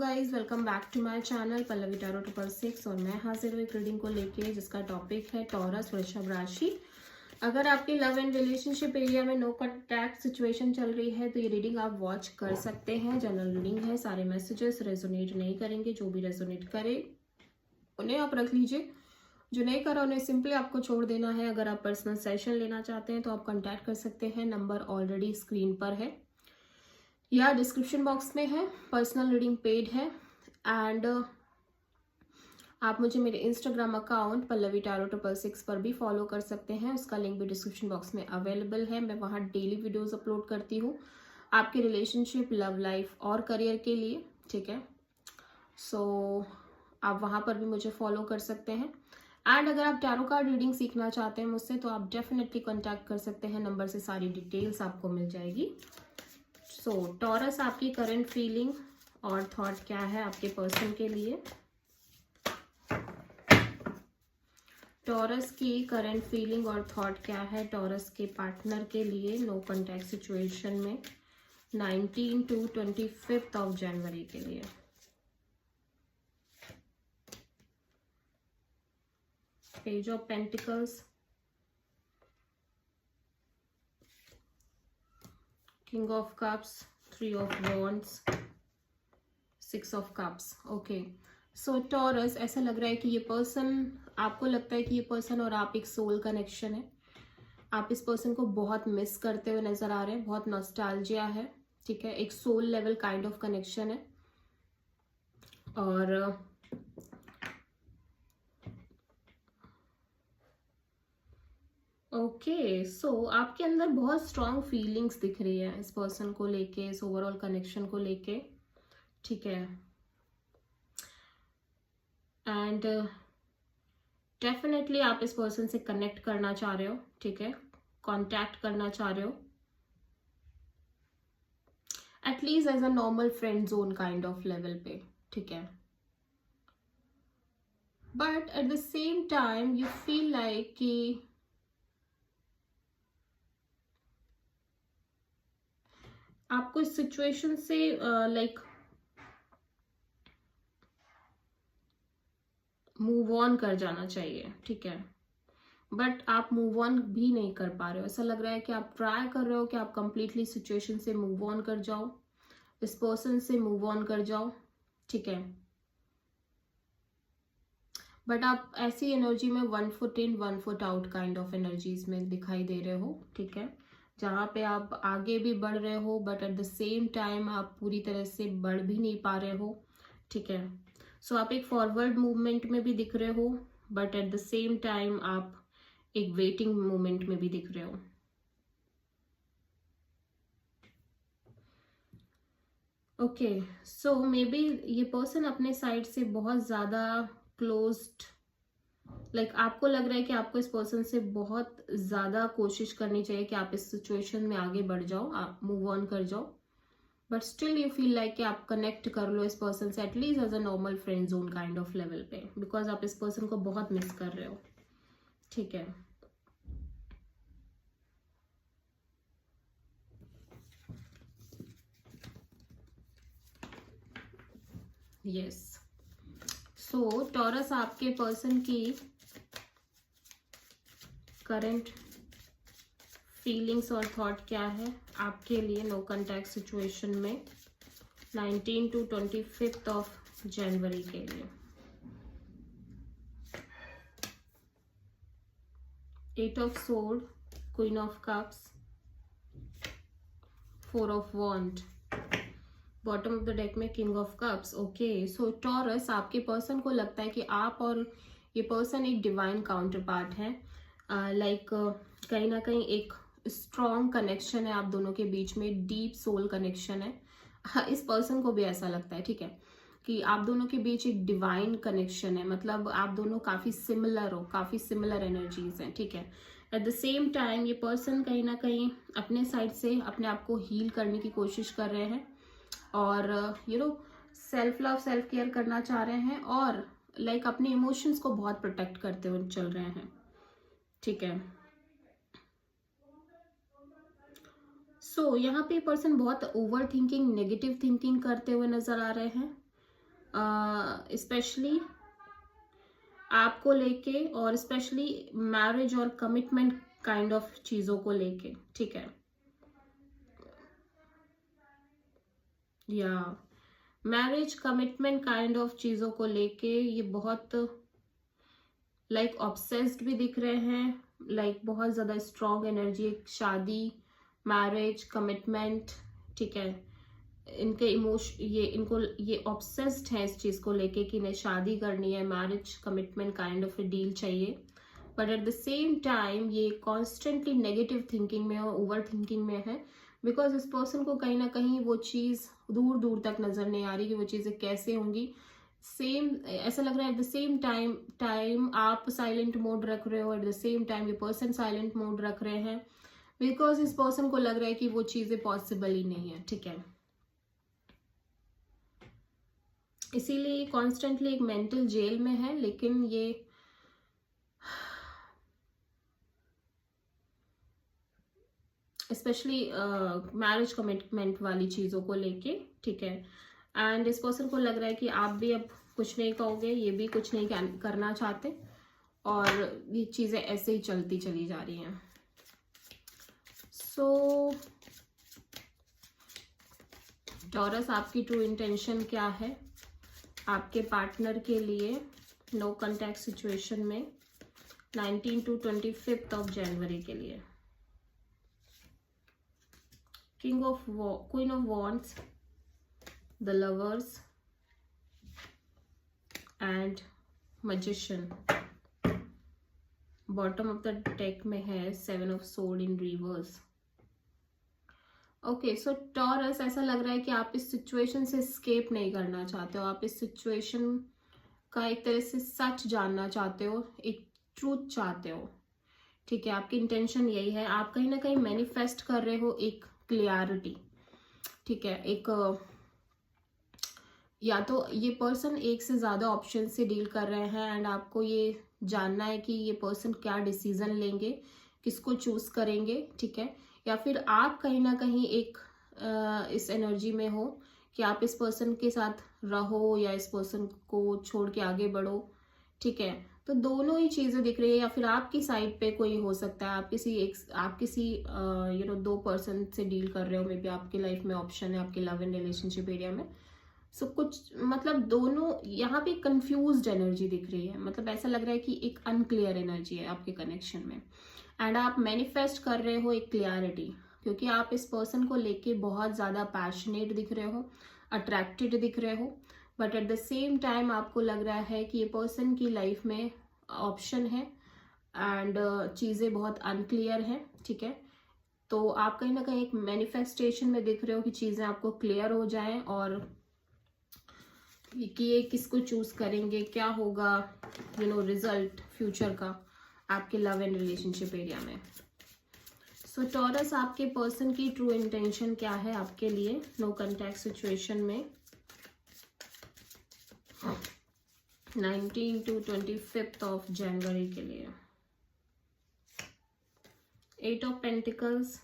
Guys welcome back to my channel Pallavi tarot 666 और मैं हाजिर हुई रीडिंग को लेके जिसका टॉपिक है टॉरस वृषभ राशि। अगर आपकी लव एंड रिलेशनशिप एरिया में नो कॉन्टैक्ट सिचुएशन चल रही है तो ये रीडिंग आप वॉच कर सकते हैं। जनरल रीडिंग है, सारे मैसेजेस रेजोनेट नहीं करेंगे। जो भी रेजोनेट करे उन्हें आप रख लीजिए, जो नहीं करा उन्हें सिंपली आपको छोड़ देना है। अगर आप पर्सनल सेशन लेना चाहते हैं तो आप कॉन्टैक्ट कर सकते हैं, नंबर ऑलरेडी स्क्रीन पर है या डिस्क्रिप्शन बॉक्स में है। पर्सनल रीडिंग पेड है एंड आप मुझे मेरे इंस्टाग्राम अकाउंट पल्लवी टैरो 666 पर भी फॉलो कर सकते हैं। उसका लिंक भी डिस्क्रिप्शन बॉक्स में अवेलेबल है। मैं वहाँ डेली वीडियोस अपलोड करती हूँ आपके रिलेशनशिप, लव लाइफ और करियर के लिए, ठीक है। सो आप वहाँ पर भी मुझे फॉलो कर सकते हैं। एंड अगर आप टैरो कार्ड रीडिंग सीखना चाहते हैं मुझसे तो आप डेफिनेटली कॉन्टैक्ट कर सकते हैं, नंबर से सारी डिटेल्स आपको मिल जाएगी। सो टॉरस, आपकी करंट फीलिंग और थॉट क्या है आपके पर्सन के लिए? टॉरस की करंट फीलिंग और थॉट क्या है टॉरस के पार्टनर के लिए नो कॉन्टैक्ट सिचुएशन में 19 to 25 ऑफ जनवरी के लिए? Page of pentacles, king of cups, 3 of wands, 6 of cups. Okay, so taurus, ऐसा लग रहा है कि ये पर्सन, आपको लगता है कि ये पर्सन और आप एक सोल कनेक्शन है। आप इस पर्सन को बहुत मिस करते हुए नजर आ रहे हैं, बहुत नॉस्टैल्जिया है, ठीक है। एक soul level kind of connection है। और ओके, सो आपके अंदर बहुत स्ट्रॉन्ग फीलिंग्स दिख रही है इस पर्सन को लेके, इस ओवरऑल कनेक्शन को लेके, ठीक है। एंड डेफिनेटली आप इस पर्सन से कनेक्ट करना चाह रहे हो, ठीक है, कांटेक्ट करना चाह रहे हो, at least as a normal friend zone kind of level पे, ठीक है। But at the same time you feel like कि आपको इस सिचुएशन से लाइक मूव ऑन कर जाना चाहिए, ठीक है। बट आप मूव ऑन भी नहीं कर पा रहे हो। ऐसा लग रहा है कि आप ट्राई कर रहे हो कि आप कंप्लीटली सिचुएशन से मूव ऑन कर जाओ, इस पर्सन से मूव ऑन कर जाओ, ठीक है। बट आप ऐसी एनर्जी में 1 foot in 1 foot out kind of energies में दिखाई दे रहे हो, ठीक है, जहाँ पे आप आगे भी बढ़ रहे हो but at the same time आप पूरी तरह से बढ़ भी नहीं पा रहे हो, ठीक है। सो आप एक फॉरवर्ड मूवमेंट में भी दिख रहे हो but at the same time आप एक वेटिंग मोमेंट में भी दिख रहे हो। ओके, सो मे बी ये पर्सन अपने साइड से बहुत ज्यादा क्लोज्ड, लाइक आपको लग रहा है कि आपको इस पर्सन से बहुत ज्यादा कोशिश करनी चाहिए कि आप इस सिचुएशन में आगे बढ़ जाओ, आप मूव ऑन कर जाओ। But still you feel like कि आप कनेक्ट कर लो इस पर्सन से at least as a normal friend zone kind of level पे, बिकॉज आप इस पर्सन को बहुत मिस कर रहे हो, ठीक है। यस, सो टॉरस, आपके पर्सन की करंट फीलिंग्स और थॉट क्या है आपके लिए नो कॉन्टैक्ट सिचुएशन में 19 to 25 ऑफ जनवरी के लिए? 8 of sword, queen of cups, 4 of wand, bottom of the deck में king of cups. Okay, so Taurus, आपके पर्सन को लगता है कि आप और ये पर्सन एक डिवाइन काउंटर पार्ट है। लाइक कहीं ना कहीं एक स्ट्रॉन्ग कनेक्शन है आप दोनों के बीच में, डीप सोल कनेक्शन है। इस पर्सन को भी ऐसा लगता है, ठीक है, कि आप दोनों के बीच एक डिवाइन कनेक्शन है। मतलब आप दोनों काफी सिमिलर हो, काफी सिमिलर एनर्जीज हैं, ठीक है। एट द सेम टाइम ये पर्सन कहीं ना कहीं अपने साइड से अपने आप को हील करने की कोशिश कर रहे हैं और you know self love, self care करना चाह रहे हैं और लाइक अपने इमोशंस को बहुत प्रोटेक्ट करते हुए चल रहे हैं, ठीक है। सो यहाँ पे पर्सन बहुत ओवर थिंकिंग, नेगेटिव थिंकिंग करते हुए नजर आ रहे हैं। स्पेशली आपको लेके, और स्पेशली मैरिज और कमिटमेंट काइंड ऑफ चीज़ों को लेके, ठीक है। या मैरिज कमिटमेंट काइंड ऑफ चीज़ों को लेके ये बहुत लाइक ऑब्सेस्ड भी दिख रहे हैं, लाइक बहुत ज़्यादा स्ट्रॉन्ग एनर्जी, शादी, मैरिज, कमिटमेंट, ठीक है। इनके ये ऑब्सेस्ड है इस चीज़ को लेके कि इन्हें शादी करनी है, marriage commitment kind of a deal चाहिए। But at the same time ये कॉन्स्टेंटली नेगेटिव थिंकिंग में और ओवर थिंकिंग में है, बिकॉज इस पर्सन को कहीं ना कहीं वो चीज़ दूर दूर तक नज़र नहीं आ रही कि वो चीज़ें कैसे होंगी। सेम ऐसा लग रहा है एट द सेम टाइम आप साइलेंट मोड रख रहे हो, एट द सेम टाइम ये पर्सन साइलेंट मोड रख रहे हैं, बिकॉज इस पर्सन को लग रहा है कि वो चीज़ें पॉसिबल ही नहीं है, ठीक है। इसीलिए कॉन्स्टेंटली एक मेंटल जेल में है, लेकिन ये स्पेशली मैरिज कमिटमेंट वाली चीज़ों को लेके, ठीक है। एंड इस पर्सन को लग रहा है कि आप भी अब कुछ नहीं कहोगे, ये भी कुछ नहीं करना चाहते, और ये चीज़ें ऐसे ही चलती चली जा रही हैं। सो टॉरस, आपकी ट्रू इंटेंशन क्या है आपके पार्टनर के लिए नो कॉन्टैक्ट सिचुएशन में 19 to 25 ऑफ जनवरी के लिए? Queen of wands, the lovers and magician. Bottom of the deck में है 7 of sword in reverse. Okay, so taurus, ऐसा लग रहा है कि आप इस सिचुएशन से एस्केप नहीं करना चाहते हो, आप इस सिचुएशन का एक तरह से सच जानना चाहते हो, एक ट्रूथ चाहते हो, ठीक है। आपकी इंटेंशन यही है, आप कहीं ना कहीं मैनिफेस्ट कर रहे हो एक क्लियरिटी, ठीक है। एक या तो ये पर्सन एक से ज़्यादा ऑप्शन से डील कर रहे हैं, एंड आपको ये जानना है कि ये पर्सन क्या डिसीजन लेंगे, किसको चूज करेंगे, ठीक है। या फिर आप कहीं ना कहीं एक इस एनर्जी में हो कि आप इस पर्सन के साथ रहो या इस पर्सन को छोड़ के आगे बढ़ो, ठीक है। तो दोनों ही चीज़ें दिख रही है, या फिर आपकी साइड पे कोई हो सकता है, आप किसी दो पर्सन से डील कर रहे हो, मे बी आपकी लाइफ में ऑप्शन है आपके लव एंड रिलेशनशिप एरिया में। सो कुछ मतलब दोनों यहाँ पे कंफ्यूज्ड एनर्जी दिख रही है, मतलब ऐसा लग रहा है कि एक अनक्लियर एनर्जी है आपके कनेक्शन में, एंड आप मैनिफेस्ट कर रहे हो एक क्लियरिटी, क्योंकि आप इस पर्सन को लेके बहुत ज़्यादा पैशनेट दिख रहे हो, अट्रैक्टेड दिख रहे हो, but at the same time आपको लग रहा है कि ये पर्सन की लाइफ में ऑप्शन है एंड चीज़ें बहुत अनक्लियर हैं, ठीक है। तो आप कहीं ना कहीं एक मैनिफेस्टेशन में दिख रहे हो कि चीज़ें आपको क्लियर हो जाएं, और कि ये किसको चूज करेंगे, क्या होगा रिजल्ट फ्यूचर का आपके लव एंड रिलेशनशिप एरिया में। सो टॉरस, आपके पर्सन की ट्रू इंटेंशन क्या है आपके लिए नो कॉन्टैक्ट सिचुएशन में 19 to 25 ऑफ जनवरी के लिए? 8 of pentacles,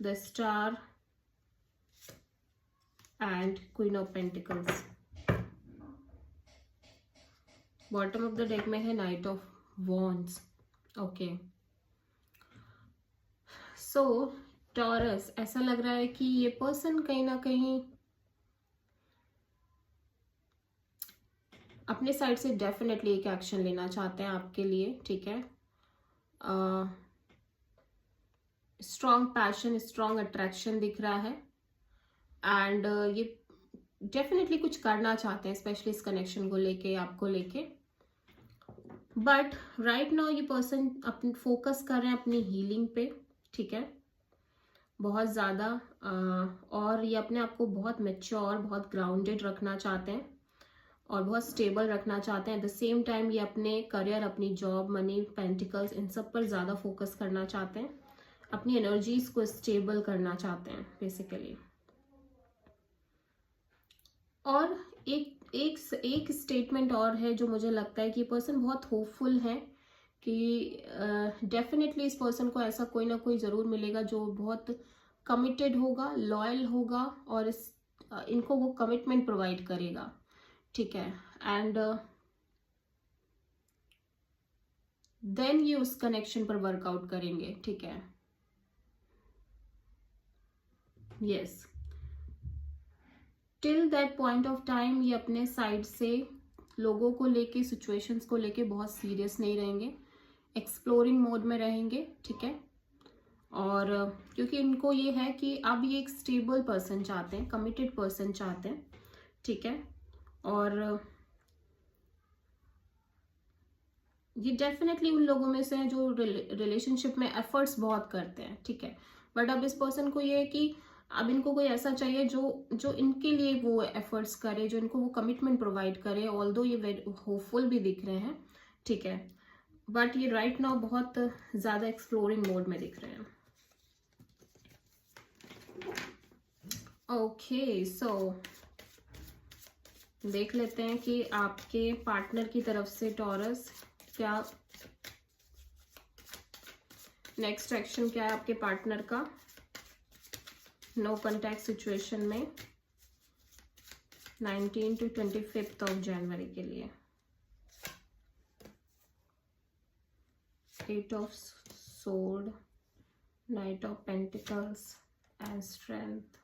the star and Queen of Pentacles. Bottom of the deck में है night of wands. Okay, so taurus, ऐसा लग रहा है कि ये पर्सन कहीं ना कहीं अपने साइड से डेफिनेटली एक एक्शन लेना चाहते हैं आपके लिए, ठीक है। स्ट्रॉन्ग पैशन, स्ट्रॉन्ग अट्रैक्शन दिख रहा है, एंड ये डेफिनेटली कुछ करना चाहते हैं, स्पेशली इस कनेक्शन को लेके, आपको लेके। बट राइट नाउ ये पर्सन अपनी फोकस कर रहे हैं अपनी हीलिंग पे, ठीक है, बहुत ज़्यादा, और ये अपने आप को बहुत मैच्योर, बहुत ग्राउंडेड रखना चाहते हैं और बहुत स्टेबल रखना चाहते हैं। एट द सेम टाइम ये अपने करियर, अपनी जॉब, मनी, पेंटिकल्स, इन सब पर ज़्यादा फोकस करना चाहते हैं, अपनी एनर्जीज को स्टेबल करना चाहते हैं बेसिकली। और एक स्टेटमेंट और है जो मुझे लगता है कि पर्सन बहुत होपफुल है कि डेफिनेटली इस पर्सन को ऐसा कोई ना कोई ज़रूर मिलेगा जो बहुत कमिटेड होगा, लॉयल होगा, और इनको वो कमिटमेंट प्रोवाइड करेगा, ठीक है। एंड देन ये उस कनेक्शन पर वर्कआउट करेंगे, ठीक है। Yes, till that point of time ये अपने साइड से लोगों को लेके, सिचुएशंस को लेके बहुत सीरियस नहीं रहेंगे, एक्सप्लोरिंग मोड में रहेंगे, ठीक है। और क्योंकि इनको ये है कि अब ये एक स्टेबल पर्सन चाहते हैं, कमिटेड पर्सन चाहते हैं, ठीक है। और ये डेफिनेटली उन लोगों में से हैं जो रिलेशनशिप में एफर्ट्स बहुत करते हैं, ठीक है। बट अब इस पर्सन को ये है कि अब इनको कोई ऐसा चाहिए जो इनके लिए वो एफर्ट्स करे, जो इनको वो कमिटमेंट प्रोवाइड करे। ऑल्दो ये वेरी होपफुल भी दिख रहे हैं, ठीक है, बट ये राइट नाउ बहुत ज़्यादा एक्सप्लोरिंग मोड में दिख रहे हैं। ओके, सो देख लेते हैं कि आपके पार्टनर की तरफ से टॉरस क्या नेक्स्ट एक्शन क्या है आपके पार्टनर का नो कॉन्टैक्ट सिचुएशन में 19 to 25 ऑफ जनवरी के लिए। 8 of sword, knight of pentacles and strength.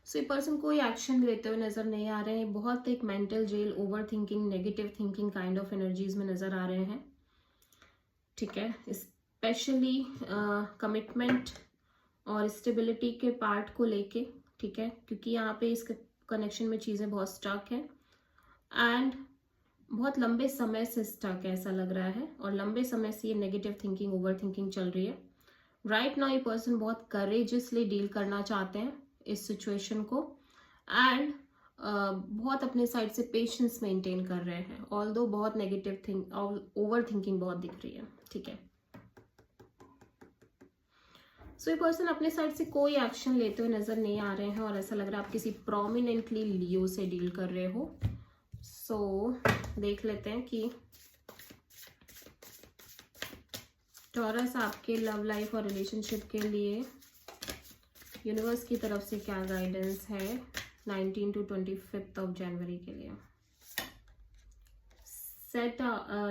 So ये पर्सन कोई एक्शन लेते हुए नजर नहीं आ रहे हैं, बहुत एक mental jail, overthinking, negative thinking kind of energies में नजर आ रहे हैं, ठीक है। स्पेशली कमिटमेंट और स्टेबिलिटी के पार्ट को लेके, ठीक है, क्योंकि यहाँ पे इस कनेक्शन में चीज़ें बहुत स्टक है एंड बहुत लंबे समय से स्टक है ऐसा लग रहा है, और लंबे समय से ये नेगेटिव थिंकिंग, ओवर थिंकिंग चल रही है। राइट नाउ ये पर्सन बहुत करेजियसली डील करना चाहते हैं इस सिचुएशन को एंड बहुत अपने साइड से पेशेंस मेंटेन कर रहे हैं, ऑल्दो बहुत नेगेटिव थिंक और ओवर थिंकिंग बहुत दिख रही है, ठीक है। सो ये पर्सन अपने साइड से कोई एक्शन लेते हुए नजर नहीं आ रहे हैं और ऐसा लग रहा है आप किसी प्रोमिनेंटली लियो से डील कर रहे हो। सो देख लेते हैं कि टॉरस आपके लव लाइफ और रिलेशनशिप के लिए यूनिवर्स की तरफ से क्या गाइडेंस है 19 to 25 ऑफ जनवरी के लिए।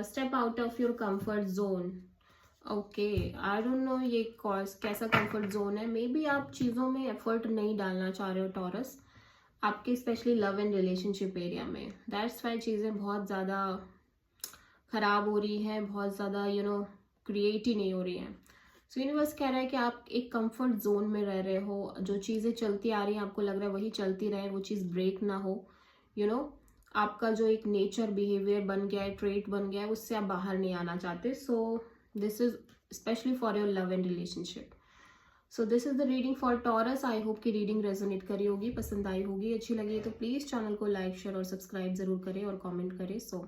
Step out of your comfort zone. Okay, I don't know ये कैसा कंफर्ट जोन है। मे बी आप चीज़ों में एफर्ट नहीं डालना चाह रहे हो टॉरस, आपके specially love and relationship area में। दैट्स वाई चीज़ें बहुत ज़्यादा ख़राब हो रही हैं, बहुत ज़्यादा क्रिएट ही नहीं हो रही हैं। सो यूनिवर्स कह रहा है कि आप एक कंफर्ट जोन में रह रहे हो, जो चीज़ें चलती आ रही हैं आपको लग रहा है वही चलती रहे, वो चीज़ ब्रेक ना हो। आपका जो एक नेचर, बिहेवियर बन गया है, ट्रेट बन गया है, उससे आप बाहर नहीं आना चाहते। So this is specially for your love and relationship. So this is the reading for taurus. I hope कि रीडिंग रेजोनेट करी होगी, पसंद आई होगी, अच्छी लगी तो प्लीज़ चैनल को लाइक, शेयर और सब्सक्राइब ज़रूर करें और कॉमेंट करें। सो